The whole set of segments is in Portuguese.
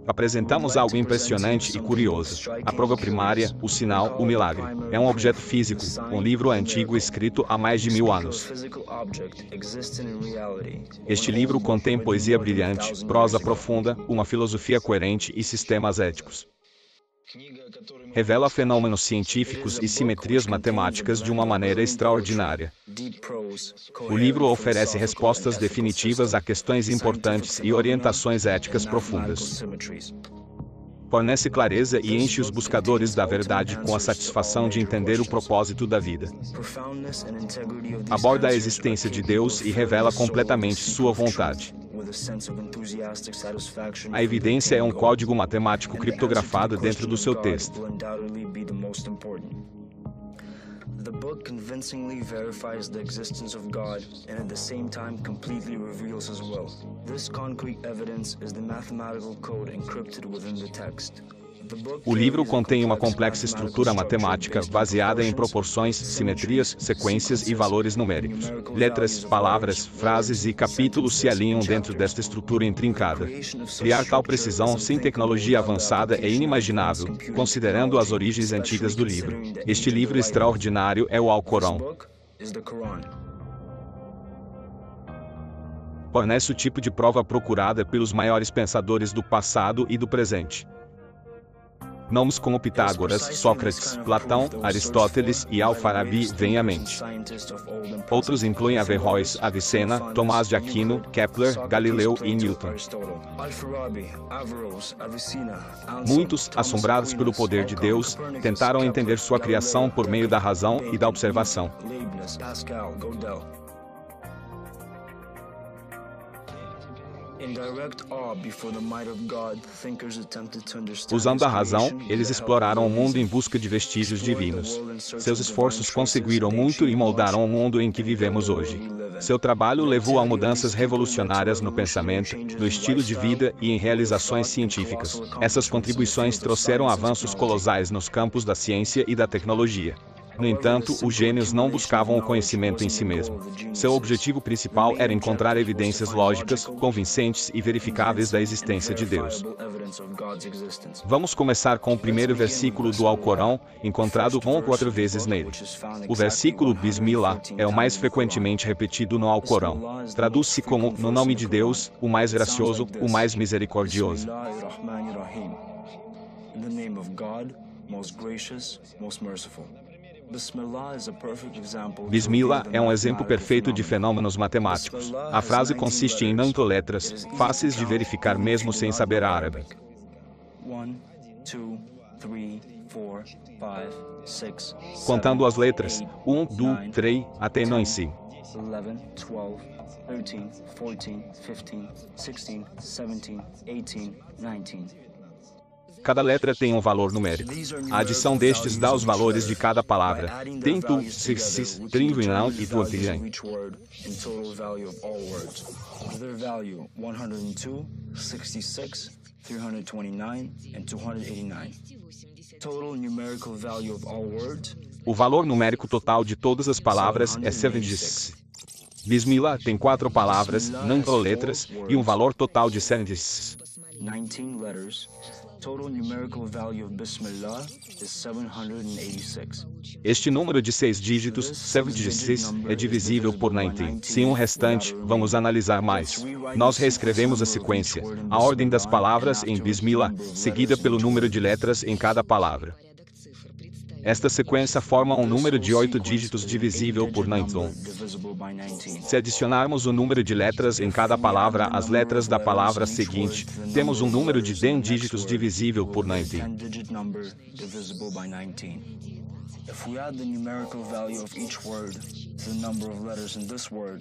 Apresentamos algo impressionante e curioso. A prova primária, o sinal, o milagre. É um objeto físico, um livro antigo escrito há mais de 1000 anos. Este livro contém poesia brilhante, prosa profunda, uma filosofia coerente e sistemas éticos. Revela fenômenos científicos e simetrias matemáticas de uma maneira extraordinária. O livro oferece respostas definitivas a questões importantes e orientações éticas profundas. Fornece clareza e enche os buscadores da verdade com a satisfação de entender o propósito da vida. Aborda a existência de Deus e revela completamente sua vontade. A evidência é um código matemático criptografado dentro do seu texto. The book convincingly verifies the existence of God and at the same time completely reveals His will. This concrete evidence is the mathematical code encrypted within the text. O livro contém uma complexa estrutura matemática baseada em proporções, simetrias, sequências e valores numéricos. Letras, palavras, frases e capítulos se alinham dentro desta estrutura intrincada. Criar tal precisão sem tecnologia avançada é inimaginável, considerando as origens antigas do livro. Este livro extraordinário é o Alcorão. Fornece o tipo de prova procurada pelos maiores pensadores do passado e do presente. Nomes como Pitágoras, Sócrates, Platão, Aristóteles e Al-Farabi vêm à mente. Outros incluem Averroes, Avicena, Tomás de Aquino, Kepler, Galileu e Newton. Muitos, assombrados pelo poder de Deus, tentaram entender sua criação por meio da razão e da observação. Usando a razão, eles exploraram o mundo em busca de vestígios divinos. Seus esforços conseguiram muito e moldaram o mundo em que vivemos hoje. Seu trabalho levou a mudanças revolucionárias no pensamento, no estilo de vida e em realizações científicas. Essas contribuições trouxeram avanços colossais nos campos da ciência e da tecnologia. No entanto, os gênios não buscavam o conhecimento em si mesmo. Seu objetivo principal era encontrar evidências lógicas, convincentes e verificáveis da existência de Deus. Vamos começar com o primeiro versículo do Alcorão, encontrado 4 vezes nele. O versículo Bismillah é o mais frequentemente repetido no Alcorão. Traduz-se como, no nome de Deus, o mais gracioso, o mais misericordioso. Bismillah é um exemplo perfeito de fenômenos matemáticos. A frase consiste em 9 letras, fáceis de verificar mesmo sem saber árabe. Contando as letras, 1, 2, 3, até 9. 11, 12, 13, 14, 15, 16, 17, 18, 19. Cada letra tem um valor numérico. A adição destes dá os valores de cada palavra. Tento, sis, tringuinão e tuantirão. O valor numérico total de todas as palavras é 7. Bismillah tem 4 palavras, 9 letras, e um valor total de 7. Este número de 6 dígitos, 7, é divisível por 19. Sem um restante, vamos analisar mais. Nós reescrevemos a sequência, a ordem das palavras em Bismillah, seguida pelo número de letras em cada palavra. Esta sequência forma um número de 8 dígitos divisível por 19. Se adicionarmos o número de letras em cada palavra às letras da palavra seguinte, temos um número de 10 dígitos divisível por 19.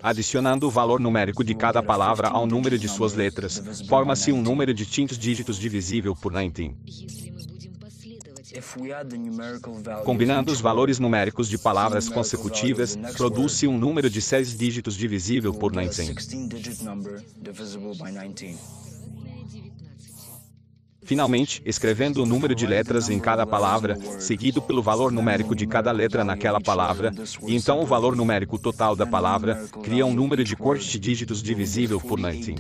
Adicionando o valor numérico de cada palavra ao número de suas letras, forma-se um número de 5 dígitos divisível por 19. Combinando os valores numéricos de palavras consecutivas, produz-se um número de 6 dígitos divisível por 19. Finalmente, escrevendo o número de letras em cada palavra, seguido pelo valor numérico de cada letra naquela palavra, e então o valor numérico total da palavra, cria um número de 4 dígitos divisível por 19.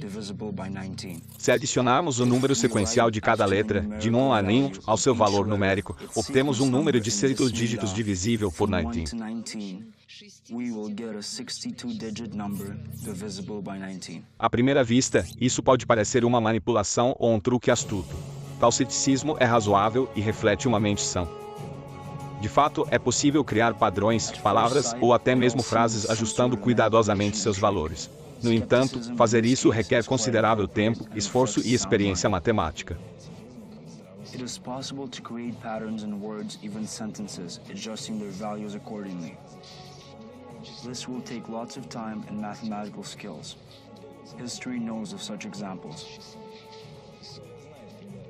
divisible by 19. Se adicionarmos o número sequencial de cada letra, de 1 a nenhum, ao seu valor numérico, obtemos um número de 6 dígitos divisível por 19. We will get a 62-digit number divisible by 19. À primeira vista, isso pode parecer uma manipulação ou um truque astuto. Tal ceticismo é razoável e reflete uma mente sã. De fato, é possível criar padrões, palavras ou até mesmo frases ajustando cuidadosamente seus valores. No entanto, fazer isso requer considerável tempo, esforço e experiência matemática. It is possible to create patterns in words, even sentences, adjusting their values accordingly. This will take lots of time and mathematical skills. History knows of such examples.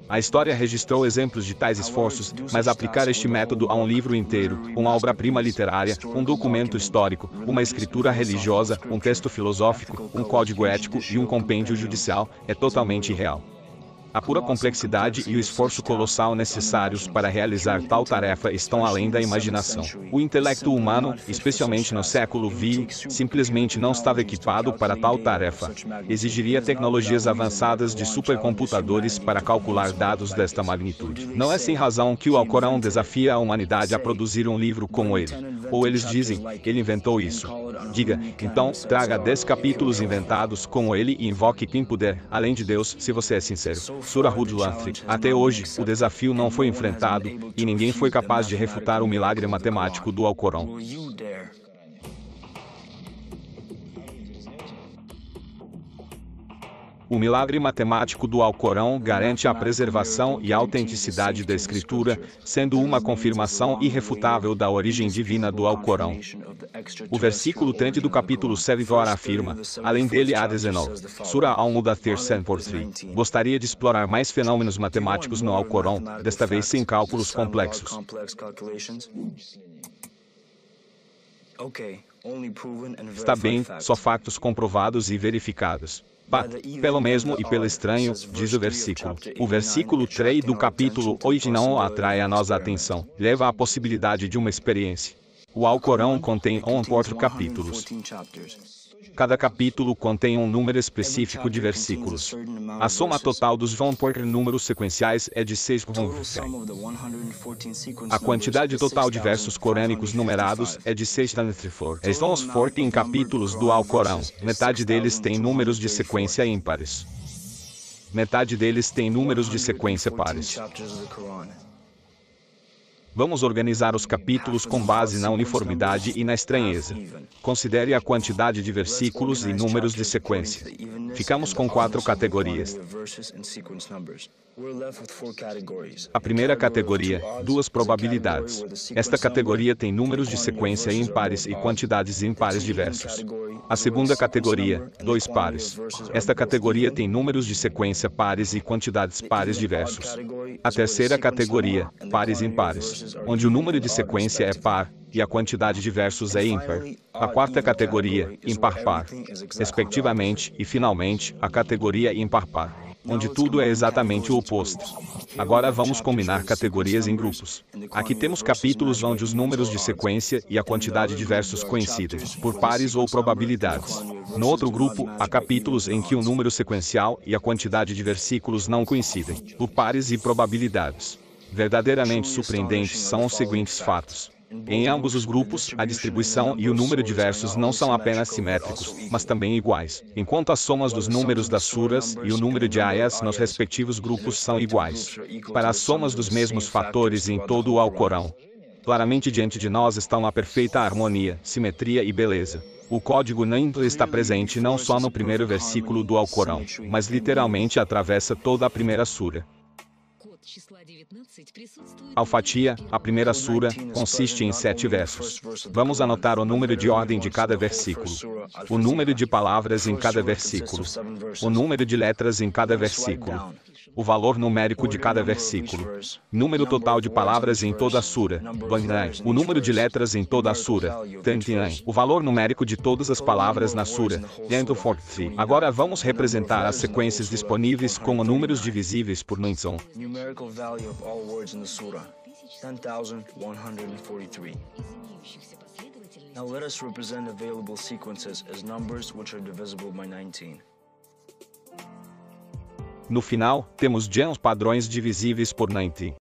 A história registrou exemplos de tais esforços, mas aplicar este método a um livro inteiro, uma obra-prima literária, um documento histórico, uma escritura religiosa, um texto filosófico, um código ético e um compêndio judicial, é totalmente irreal. A pura complexidade e o esforço colossal necessários para realizar tal tarefa estão além da imaginação. O intelecto humano, especialmente no século XX, simplesmente não estava equipado para tal tarefa. Exigiria tecnologias avançadas de supercomputadores para calcular dados desta magnitude. Não é sem razão que o Alcorão desafia a humanidade a produzir um livro como ele. Ou eles dizem, ele inventou isso. Diga, então, traga 10 capítulos inventados como ele e invoque quem puder, além de Deus, se você é sincero. Surah Hud-Lanthri. Até hoje, o desafio não foi enfrentado, e ninguém foi capaz de refutar o milagre matemático do Alcorão. O milagre matemático do Alcorão garante a preservação e autenticidade da escritura, sendo uma confirmação irrefutável da origem divina do Alcorão. O versículo 30 do capítulo 7 afirma, além dele há 19. Surah Al-Mudathir 100:3. Gostaria de explorar mais fenômenos matemáticos no Alcorão, desta vez sem cálculos complexos. Está bem, só fatos comprovados e verificados. Pelo mesmo e pelo estranho, diz o versículo. O versículo 3 do capítulo 8 não atrai a nossa atenção, leva à possibilidade de uma experiência. O Alcorão contém 4 capítulos. Cada capítulo contém um número específico de versículos. A soma total dos 24 números sequenciais é de 6. A quantidade total de versos corânicos numerados é de 6. Estão os 14 capítulos do Alcorão. Metade deles tem números de sequência ímpares. Metade deles tem números de sequência pares. Vamos organizar os capítulos com base na uniformidade e na estranheza. Considere a quantidade de versículos e números de sequência. Ficamos com 4 categorias. A primeira categoria, 2 probabilidades. Esta categoria tem números de sequência ímpares e quantidades ímpares de versos. A segunda categoria, 2 pares. Esta categoria tem números de sequência pares e quantidades pares de versos. A terceira categoria, pares impares, onde o número de sequência é par e a quantidade de versos é ímpar. A quarta categoria, impar-par, respectivamente, e finalmente, a categoria impar-par, onde tudo é exatamente o oposto. Agora vamos combinar categorias em grupos. Aqui temos capítulos onde os números de sequência e a quantidade de versos coincidem, por pares ou probabilidades. No outro grupo, há capítulos em que o número sequencial e a quantidade de versículos não coincidem, por pares e probabilidades. Verdadeiramente surpreendentes são os seguintes fatos. Em ambos os grupos, a distribuição e o número de versos não são apenas simétricos, mas também iguais, enquanto as somas dos números das suras e o número de ayas nos respectivos grupos são iguais. Para as somas dos mesmos fatores em todo o Alcorão, claramente diante de nós estão a perfeita harmonia, simetria e beleza. O código Nampla está presente não só no primeiro versículo do Alcorão, mas literalmente atravessa toda a primeira sura. Al-Fatiha, a primeira sura, consiste em 7 versos. Vamos anotar o número de ordem de cada versículo, o número de palavras em cada versículo, o número de letras em cada versículo, o valor numérico de cada versículo, número total de palavras em toda a sura, o número de letras em toda a sura, o valor numérico de todas as palavras na sura. Agora vamos representar as sequências disponíveis como números divisíveis por Ninson. Numerical value of all words in the surah, 10,143. Now let us represent available sequences as numbers which are divisible by 19. No final, temos gens padrões divisíveis por 90.